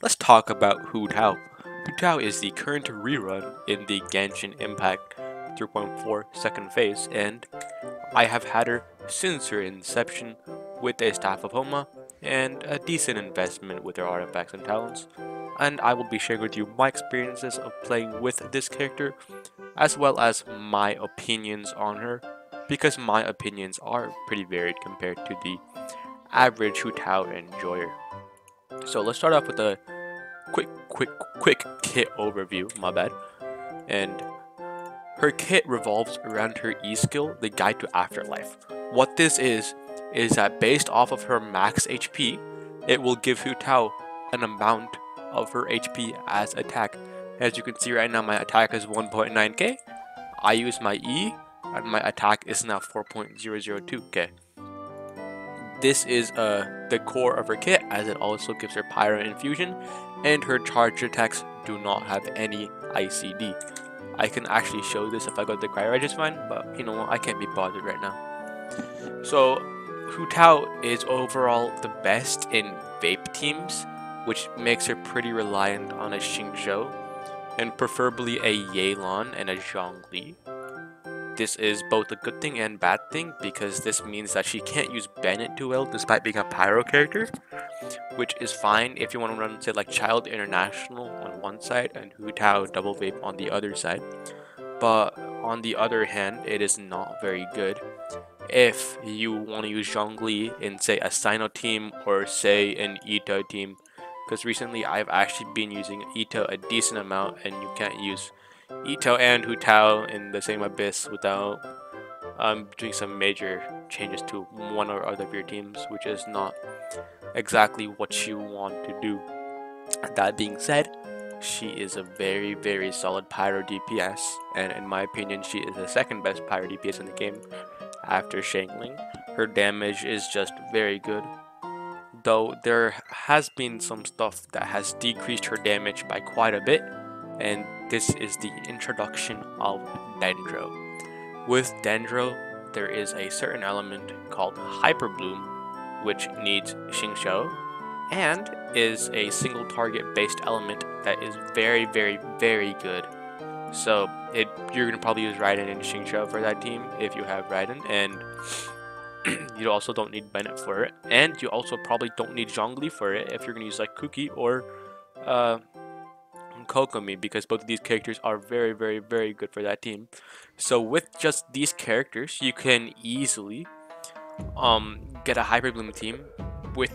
let's talk about Hu Tao. Hu Tao is the current rerun in the Genshin Impact 3.4 second phase, and I have had her since her inception with a Staff of Homa and a decent investment with her artifacts and talents. And I will be sharing with you my experiences of playing with this character, as well as my opinions on her, because my opinions are pretty varied compared to the average Hu Tao enjoyer. So let's start off with a quick kit overview, my bad. And her kit revolves around her E skill, the Guide to Afterlife. What this is that based off of her max HP, it will give Hu Tao an amount of her HP as attack. As you can see right now, my attack is 1.9k. I use my E, and my attack is now 4.002k. This is the core of her kit, as it also gives her Pyro Infusion, and her charged attacks do not have any ICD. I can actually show this if I go to the Cryo just fine, but you know what, I can't be bothered right now. So, Hu Tao is overall the best in vape teams, which makes her pretty reliant on a Xingqiu, and preferably a Yelan and a Zhongli. This is both a good thing and bad thing, because this means that she can't use Bennett too well despite being a Pyro character, which is fine if you want to run, say, like Child International on one side and Hu Tao Double Vape on the other side. But on the other hand, it is not very good if you want to use Zhongli in, say, a Sino team or, say, an Ito team, because recently I've actually been using Ito a decent amount, and you can't use Ito and Hu Tao in the same abyss without doing some major changes to one or other of your teams, which is not exactly what you want to do. That being said, she is a very solid Pyro DPS, and in my opinion, she is the second best Pyro DPS in the game after Shangling. Her damage is just very good, though there has been some stuff that has decreased her damage by quite a bit, and this is the introduction of Dendro. With Dendro, there is a certain element called Hyper Bloom, which needs Xingqiu, and is a single target based element that is very good. So you're going to probably use Raiden and Xingqiu for that team if you have Raiden, and you also don't need Bennett for it, and you also probably don't need Zhongli for it if you're going to use like Kuki or Kokomi, because both of these characters are very good for that team. So with just these characters, you can easily get a Hyper Bloom team with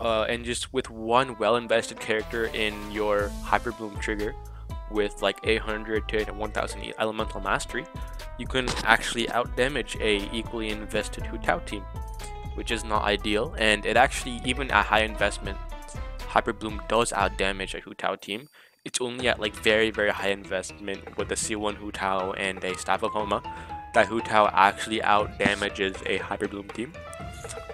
and just with one well-invested character in your Hyper Bloom trigger with like 800 to 1000 elemental mastery, you can actually outdamage a equally invested Hu Tao team, which is not ideal. And it actually, even at high investment, Hyper Bloom does outdamage a Hu Tao team. It's only at like very high investment with a C1 Hu Tao and a Staff of Homa that Hu Tao actually outdamages a Hyper Bloom team.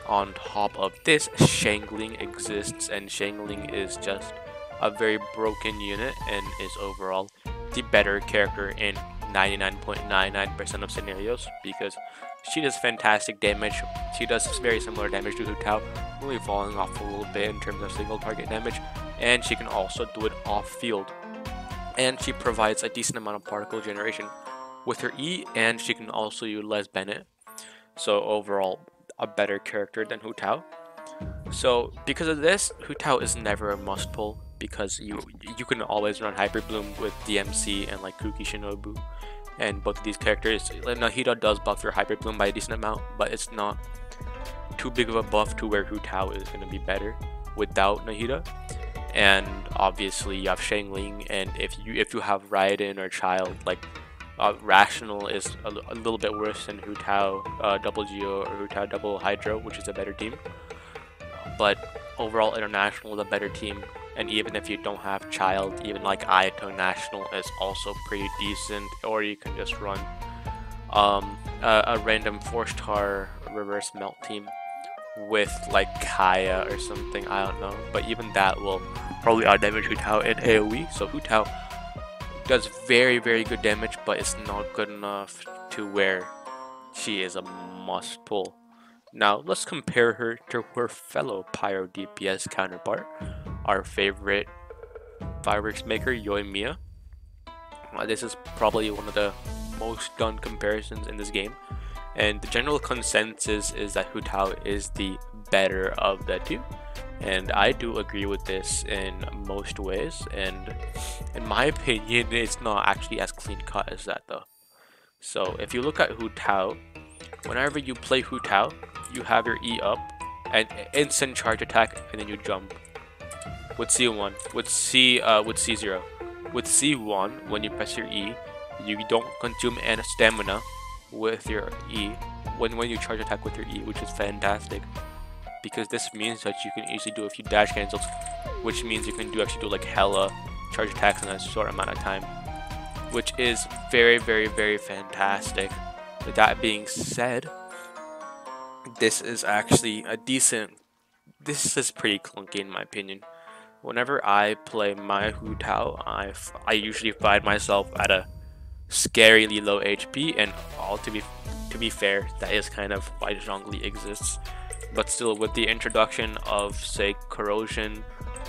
On top of this, Shangling exists, and Shangling is just a very broken unit and is overall the better character in 99.99% of scenarios, because she does fantastic damage. She does very similar damage to Hu Tao, only falling off a little bit in terms of single target damage, and she can also do it off field. And she provides a decent amount of particle generation with her E, and she can also utilize Bennett. So overall, a better character than Hu Tao. So because of this, Hu Tao is never a must pull, because you can always run Hyper Bloom with DMC and like Kuki Shinobu, and both of these characters, Nahida does buff your Hyper Bloom by a decent amount, but it's not too big of a buff to where Hu Tao is going to be better without Nahida. And obviously you have Shangling, and if you have Raiden or Child, like Rational is a little bit worse than Hu Tao Double Geo or Hu Tao Double Hydro, which is a better team. But overall, International is a better team, and even if you don't have Child, even like Ayato National is also pretty decent. Or you can just run a random 4-star reverse melt team with like Kaya or something, I don't know. But even that will probably outdamage Hu Tao in AoE, so Hu Tao does very good damage, but it's not good enough to where she is a must pull. Now let's compare her to her fellow Pyro DPS counterpart, our favorite Fireworks Maker Yoimiya. This is probably one of the most done comparisons in this game, and the general consensus is that Hu Tao is the better of the two, and I do agree with this in most ways, and in my opinion it's not actually as clean cut as that though. So if you look at Hu Tao, whenever you play Hu Tao, you have your E up and instant charge attack, and then you jump with C1, with C0. With C1, when you press your E, you don't consume any stamina with your E when you charge attack with your E, which is fantastic, because this means that you can easily do a few dash cancels, which means you can actually do like hella charge attacks in a short amount of time, which is very fantastic. With that being said, this is actually a decent. This is pretty clunky in my opinion. Whenever I play my Hu Tao, I usually find myself at a scarily low HP, and all to be fair, that is kind of why Zhongli exists. But still, with the introduction of, say, corrosion,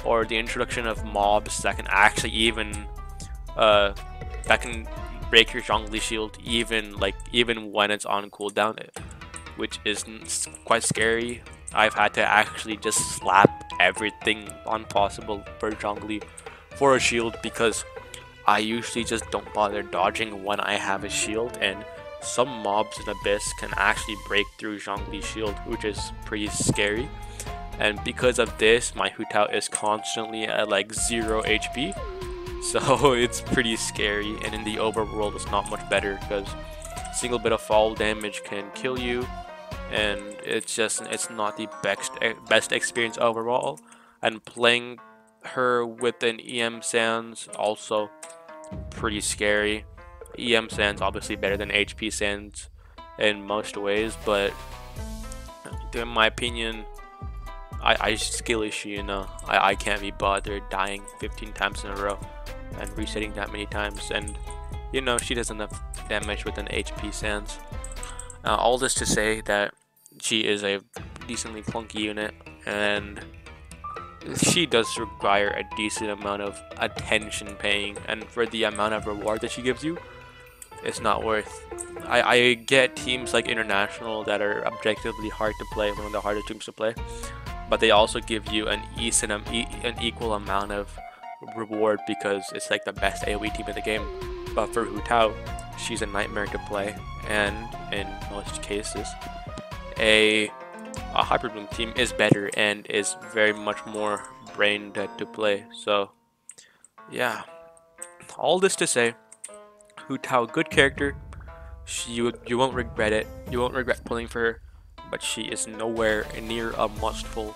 or the introduction of mobs that can actually even that can break your Zhongli shield even when it's on cooldown, which is quite scary. I've had to actually just slap everything on possible for Zhongli for a shield, because I usually just don't bother dodging when I have a shield, and some mobs in Abyss can actually break through Zhongli's shield, which is pretty scary. And because of this, my Hu Tao is constantly at like 0 HP, so it's pretty scary, and in the overworld it's not much better, because a single bit of fall damage can kill you, and it's not the best experience overall. And playing her with an EM Sands also pretty scary. EM Sands obviously better than HP Sands in most ways, but in my opinion, I skilly Shiina. I can't be bothered dying 15 times in a row and resetting that many times, and you know, she does enough damage with an HP Sands. All this to say that she is a decently clunky unit, and she does require a decent amount of attention paying, and for the amount of reward that she gives you, it's not worth. I get teams like International that are objectively hard to play, one of the hardest teams to play, but they also give you an equal amount of reward because it's like the best AoE team in the game. But for Hu Tao, she's a nightmare to play, and in most cases, a Hyper Bloom team is better and is very much more brain dead to play. So yeah, all this to say, Hu Tao, good character. You won't regret it. You won't regret pulling for her, but she is nowhere near a must pull,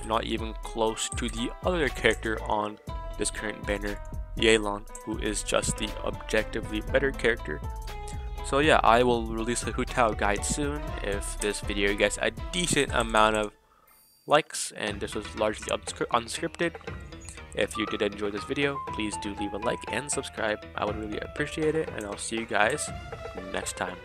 not even close to the other character on this current banner, Yelan, who is just the objectively better character. So yeah, I will release a Hu Tao guide soon if this video gets a decent amount of likes, and this was largely unscripted. If you did enjoy this video, please do leave a like and subscribe. I would really appreciate it, and I'll see you guys next time.